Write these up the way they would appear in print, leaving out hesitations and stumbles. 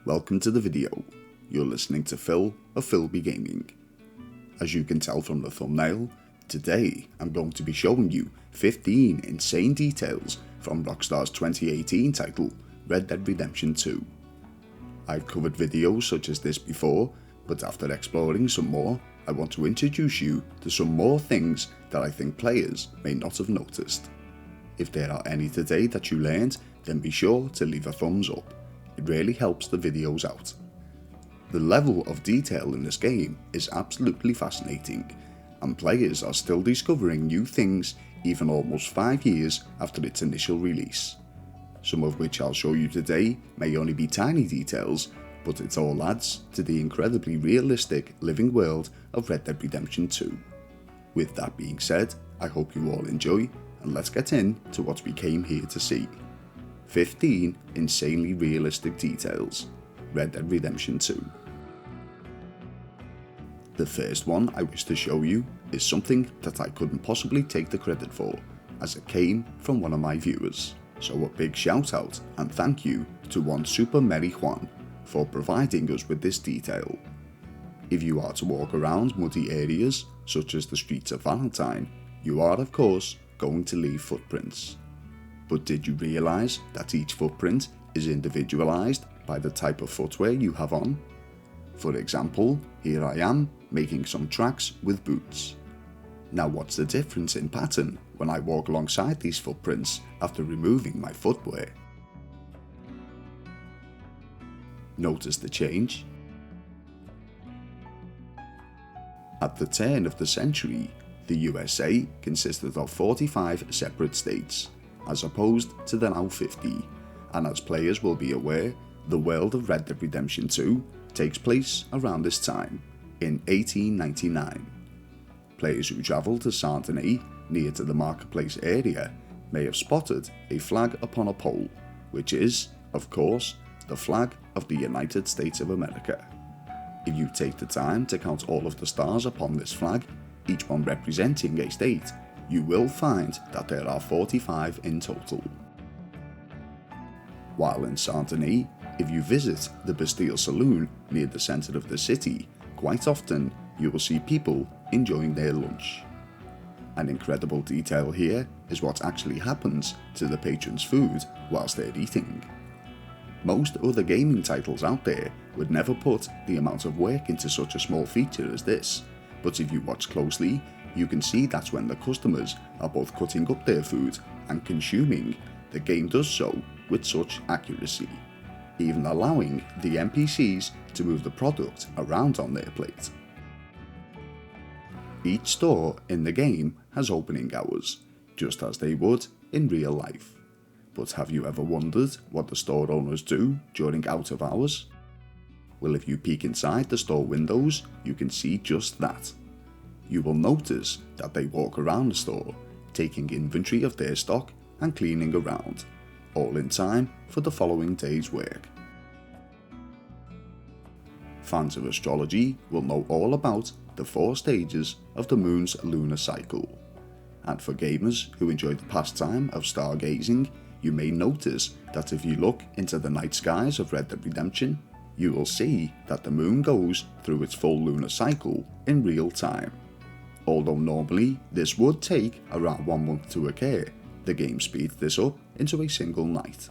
Welcome to the video. You're listening to Phil of Philby Gaming. As you can tell from the thumbnail, today I'm going to be showing you 15 insane details from Rockstar's 2018 title, Red Dead Redemption 2. I've covered videos such as this before, but after exploring some more, I want to introduce you to some more things that I think players may not have noticed. If there are any today that you learned, then be sure to leave a thumbs up. It really helps the videos out. The level of detail in this game is absolutely fascinating, and players are still discovering new things even almost 5 years after its initial release. Some of which I'll show you today may only be tiny details, but it all adds to the incredibly realistic living world of Red Dead Redemption 2. With that being said, I hope you all enjoy, and let's get into what we came here to see. 15 insanely realistic details, Red Dead Redemption 2. The first one I wish to show you is something that I couldn't possibly take the credit for, as it came from one of my viewers. So a big shout out and thank you to one Super Merry Juan for providing us with this detail. If you are to walk around muddy areas such as the streets of Valentine, you are of course going to leave footprints. But did you realise that each footprint is individualised by the type of footwear you have on? For example, here I am making some tracks with boots. Now what's the difference in pattern when I walk alongside these footprints after removing my footwear? Notice the change? At the turn of the century, the USA consisted of 45 separate states, as opposed to the now 50, and as players will be aware, the world of Red Dead Redemption 2 takes place around this time, in 1899. Players who travel to Saint-Denis, near to the marketplace area, may have spotted a flag upon a pole, which is, of course, the flag of the United States of America. If you take the time to count all of the stars upon this flag, each one representing a state, you will find that there are 45 in total. While in Saint-Denis, if you visit the Bastille Saloon near the centre of the city, quite often you will see people enjoying their lunch. An incredible detail here is what actually happens to the patrons' food whilst they're eating. Most other gaming titles out there would never put the amount of work into such a small feature as this, but if you watch closely, you can see that when the customers are both cutting up their food and consuming, the game does so with such accuracy, even allowing the NPC'S to move the product around on their plate. Each store in the game has opening hours, just as they would in real life. But have you ever wondered what the store owners do during out of hours? Well, if you peek inside the store windows, you can see just that. You will notice that they walk around the store, taking inventory of their stock and cleaning around, all in time for the following day's work. Fans of astrology will know all about the 4 stages of the moon's lunar cycle, and for gamers who enjoy the pastime of stargazing, you may notice that if you look into the night skies of Red Dead Redemption, you will see that the moon goes through its full lunar cycle in real time. Although normally this would take around 1 month to occur, the game speeds this up into a single night.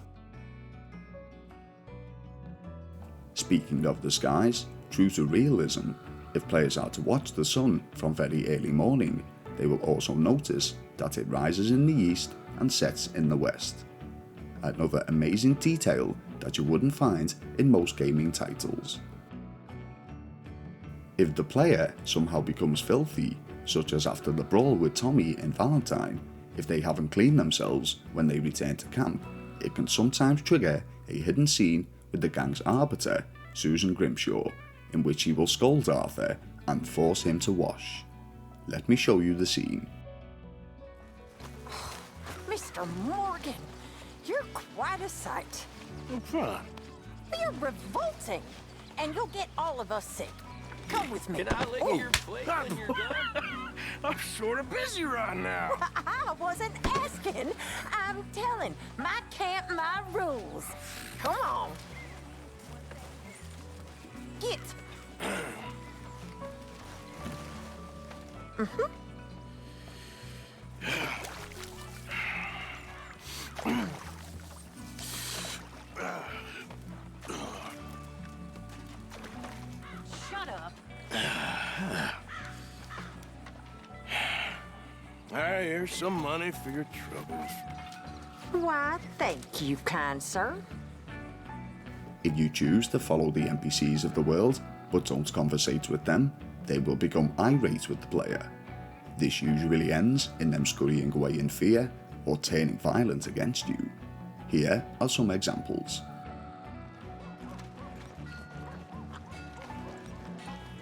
Speaking of the skies, true to realism, if players are to watch the sun from very early morning, they will also notice that it rises in the east and sets in the west. Another amazing detail that you wouldn't find in most gaming titles. If the player somehow becomes filthy, such as after the brawl with Tommy in Valentine, if they haven't cleaned themselves when they return to camp, it can sometimes trigger a hidden scene with the gang's arbiter, Susan Grimshaw, in which he will scold Arthur and force him to wash. Let me show you the scene. Mr. Morgan, you're quite a sight. What's wrong? You're revolting, and you'll get all of us sick. Come with me. Can I lick your plate when you're done? I'm sort of busy right now. I wasn't asking. I'm telling. My camp, my rules. Come on. it. Shut up. Here's some money for your troubles. Why, thank you, kind sir. If you choose to follow the NPCs of the world, but don't conversate with them, they will become irate with the player. This usually ends in them scurrying away in fear or turning violent against you. Here are some examples.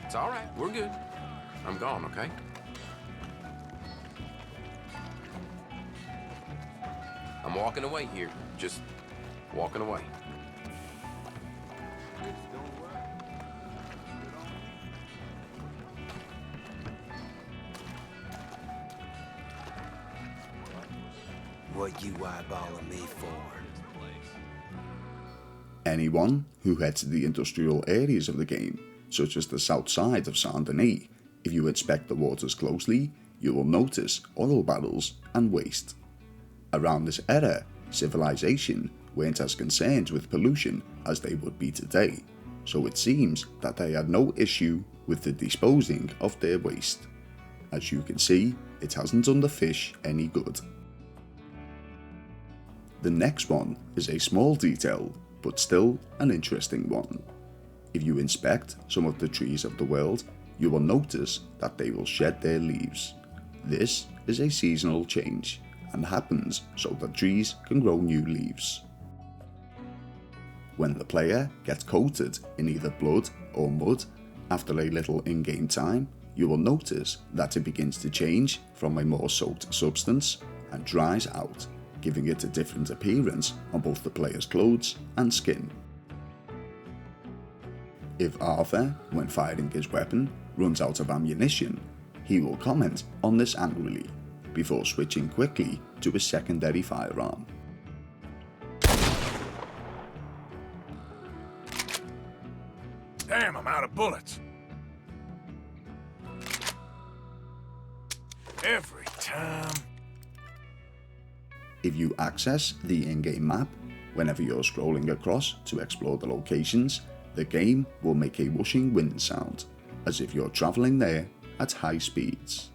It's all right. We're good. I'm gone, okay? I'm walking away here. Just walking away. What you eyeballing me for? Anyone who heads to the industrial areas of the game, such as the south side of Saint Denis, if you inspect the waters closely, you will notice oil barrels and waste. Around this era, civilization weren't as concerned with pollution as they would be today, so it seems that they had no issue with the disposing of their waste. As you can see, it hasn't done the fish any good. The next one is a small detail, but still an interesting one. If you inspect some of the trees of the world, you will notice that they will shed their leaves. This is a seasonal change and happens so that trees can grow new leaves. When the player gets coated in either blood or mud, after a little in-game time, you will notice that it begins to change from a more soaked substance and dries out, giving it a different appearance on both the player's clothes and skin. If Arthur, when firing his weapon, runs out of ammunition, he will comment on this angrily, before switching quickly to his secondary firearm. Damn, I'm out of bullets. Every time. If you access the in-game map, whenever you're scrolling across to explore the locations, the game will make a whooshing wind sound, as if you're travelling there at high speeds.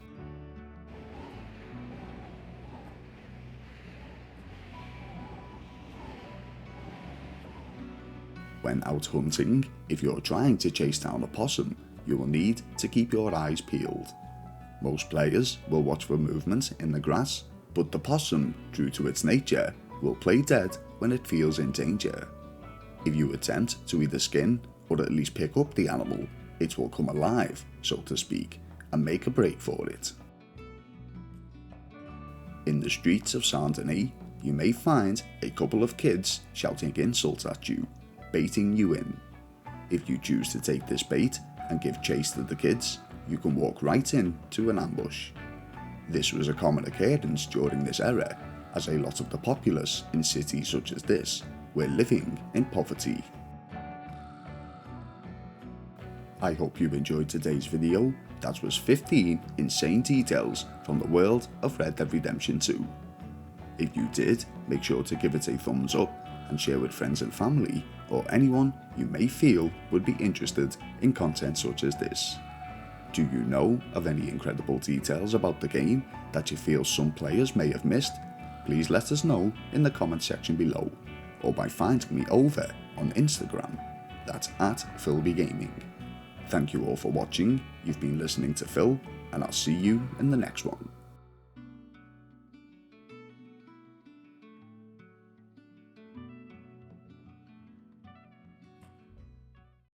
When out hunting, if you're trying to chase down a possum, you will need to keep your eyes peeled. Most players will watch for movement in the grass, but the possum, true to its nature, will play dead when it feels in danger. If you attempt to either skin or at least pick up the animal, it will come alive, so to speak, and make a break for it. In the streets of Saint Denis, you may find a couple of kids shouting insults at you, baiting you in. If you choose to take this bait and give chase to the kids, you can walk right into an ambush. This was a common occurrence during this era, as a lot of the populace in cities such as this were living in poverty. I hope you enjoyed today's video. That was 15 insane details from the world of Red Dead Redemption 2. If you did, make sure to give it a thumbs up and share with friends and family or anyone you may feel would be interested in content such as this. Do you know of any incredible details about the game that you feel some players may have missed? Please let us know in the comment section below, or by finding me over on Instagram. That's at PhilBgaming. Thank you all for watching. You've been listening to Phil, and I'll see you in the next one.